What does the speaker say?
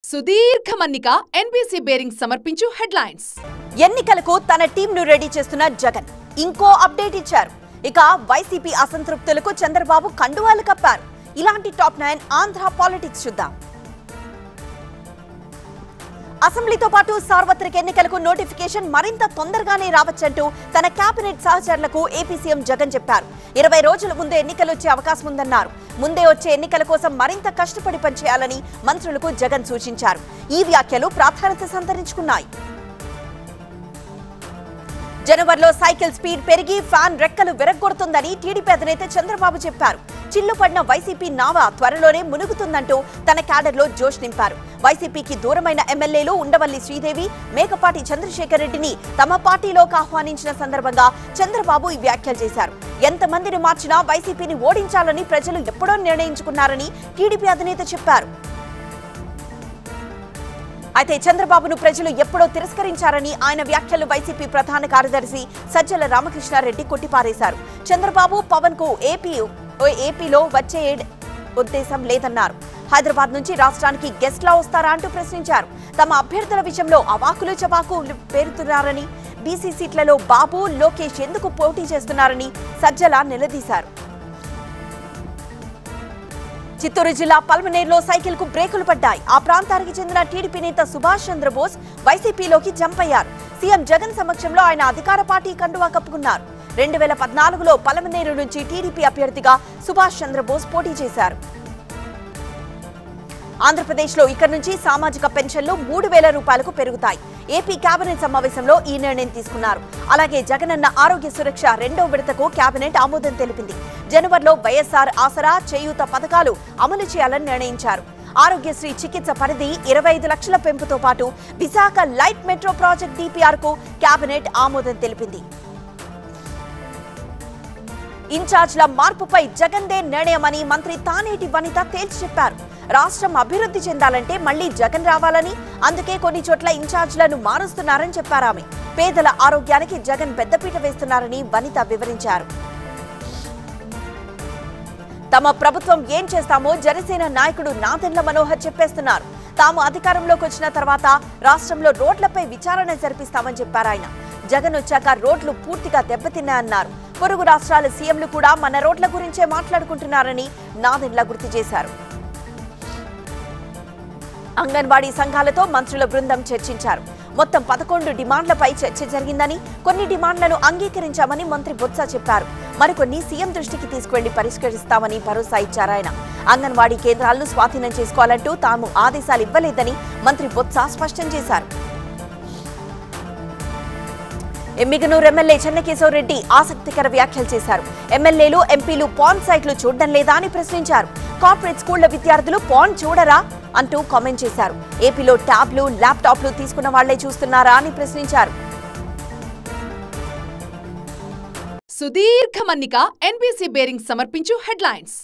సుదీర్ఘ మన్నిక NBC bearing సమర్పించు హెడ్లైన్స్. ఎన్నికలకు తన టీంను రెడీ చేస్తున్న జగన్ ఇంకో అప్డేట్ ఇచ్చారు. ఇక వైసీపీ అసంతృప్తులకు చంద్రబాబు కండువాలు కప్పారు. ఇలాంటి టాప్ 9 ఆంధ్ర పాలిటిక్స్ చూద్దాం. అసెంబ్లీతో పాటు సార్వత్రిక ఎన్నికలకు నోటిఫికేషన్ మరింత తొందరగానే రావచ్చంటూ తన కేబినెట్ సహచరులకు ఏపీ సీఎం జగన్ చెప్పారు. 20 రోజుల ముందే ఎన్నికలు వచ్చే అవకాశం ఉందన్నారు. ముందే వచ్చే ఎన్నికల కోసం మరింత కష్టపడి పనిచేయాలని మంత్రులకు జగన్ సూచించారు. ఈ వ్యాఖ్యలు ప్రాధాన్యత సంతరించుకున్నాయి. జనవరిలో సైకిల్ స్పీడ్ పెరిగి ఫ్యాన్ రెక్కలు విరగ్గొడుతుందని టీడీపీ అధినేత చంద్రబాబు చెప్పారు. చిల్లుపడిన వైసీపీ నావ త్వరలోనే మునుగుతుందంటూ తన క్యాడర్లో జోష్ నింపారు. వైసీపీకి దూరమైన ఎమ్మెల్యేలు ఉండవల్లి శ్రీదేవి, మేకపాటి చంద్రశేఖర్ రెడ్డిని తమ పార్టీలోకి ఆహ్వానించిన సందర్భంగా చంద్రబాబు ఈ వ్యాఖ్యలు చేశారు. ఎంతమందిని మార్చినా వైసీపీని ఓడించాలని ప్రజలు ఎప్పుడో నిర్ణయించుకున్నారని టీడీపీ అధినేత చెప్పారు. అయితే చంద్రబాబును ప్రజలు ఎప్పుడో తిరస్కరించారని ఆయన వ్యాఖ్యలు వైసీపీ ప్రధాన కార్యదర్శి సజ్జల రామకృష్ణారెడ్డి కొట్టిపారేశారు. చంద్రబాబు పవన్ కు ఏపీలో వచ్చే ఉద్దేశం లేదన్నారు. హైదరాబాద్ నుంచి రాష్ట్రానికి గెస్ట్ లా వస్తారా అంటూ ప్రశ్నించారు. తమ అభ్యర్థుల విషయంలో అవాకులు చవాకులు పేరుతున్నారని, బీసీ సీట్లలో బాబు, లోకేష్ ఎందుకు పోటీ చేస్తున్నారని సజ్జల నిలదీశారు. చిత్తూరు జిల్లా పల్మనేరులో సైకిల్ కు బ్రేకులు పడ్డాయి. ఆ ప్రాంతానికి చెందిన టీడీపీ నేత సుభాష్ చంద్రబోస్ వైసీపీలోకి జంప్ అయ్యారు. సీఎం జగన్ సమక్షంలో ఆయన అధికార పార్టీ కండువా కప్పుకున్నారు. 2014లో పల్మనేరు నుంచి టీడీపీ అభ్యర్థిగా సుభాష్ చంద్రబోస్ పోటీ చేశారు. ఆంధ్రప్రదేశ్లో ఇక్కడి నుంచి సామాజిక పెన్షన్లు 3,000 రూపాయలకు పెరుగుతాయి. ఏపీ కేబినెట్ సమావేశంలో ఈ నిర్ణయం తీసుకున్నారు. అలాగే జగనన్న ఆరోగ్య సురక్ష 2వ విడతకు కేబినెట్ ఆమోదం తెలిపింది. జనవరిలో వైఎస్ఆర్ ఆసరా, చేయూత పథకాలు అమలు చేయాలని నిర్ణయించారు. ఆరోగ్యశ్రీ చికిత్స పరిధి 25 లక్షల పెంపుతో పాటు Visakha light metro project DPR కు కేబినెట్ ఆమోదం తెలిపింది. ఇన్ఛార్జ్ల మార్పుపై జగన్దే నిర్ణయమని మంత్రి తానేటి వనిత తేల్చి చెప్పారు. రాష్ట్రం అభివృద్ధి చెందాలంటే మళ్లీ జగన్ రావాలని, అందుకే కొన్ని చోట్ల ఇన్ఛార్జ్లను మారుస్తున్నారని చెప్పారామె. పేదల ఆరోగ్యానికి జగన్ పెద్దపీట వేస్తున్నారని వనిత వివరించారు. తమ ప్రభుత్వం ఏం చేస్తామో జనసేన నాయకుడు నాదెండ్ల మనోహర్ చెప్పేస్తున్నారు. తాము అధికారంలోకి వచ్చిన తర్వాత రాష్ట్రంలో రోడ్లపై విచారణ జరిపిస్తామని చెప్పారు ఆయన. జగన్ వచ్చాక రోడ్లు పూర్తిగా దెబ్బతిన్నాయన్నారు. పొరుగు రాష్ట్రాల సీఎంలు కూడా మన రోడ్ల గురించే మాట్లాడుకుంటున్నారని నాదెండ్ల గుర్తు చేశారు. అంగన్వాడీ సంఘాలతో మంత్రుల బృందం చర్చించారు. మొత్తం 11 డిమాండ్లపై చర్చ జరిగిందని, కొన్ని డిమాండ్లను అంగీకరించామని మంత్రి బొత్స చెప్పారు. మరికొన్ని సీఎం దృష్టికి తీసుకువెళ్లి పరిష్కరిస్తామని భరోసా ఇచ్చారు ఆయన. అంగన్వాడీ కేంద్రాలను స్వాధీనం చేసుకోవాలంటూ తాము ఆదేశాలు ఇవ్వలేదని మంత్రి బొత్స స్పష్టం చేశారు. ఎమ్మిగనూరు ఎమ్మెల్యే చెన్నకేశవరెడ్డి ఆసక్తికర వ్యాఖ్యలు చేశారు. ఎమ్మెల్యేలు, ఎంపీలు పాన్ సైట్లు చూడడం లేదా అని ప్రశ్నించారు. కార్పొరేట్ స్కూళ్ల విద్యార్థులు పాన్ చూడరా అంటూ కామెంట్ చేశారు. ఏపీలో ట్యాబ్లు, ల్యాప్టాప్లు తీసుకున్న వాళ్లే చూస్తున్నారా అని ప్రశ్నించారు. సుదీర్ఘ మన్నిక ఎన్బీసీ బేరింగ్ సమర్పించు హెడ్లైన్స్.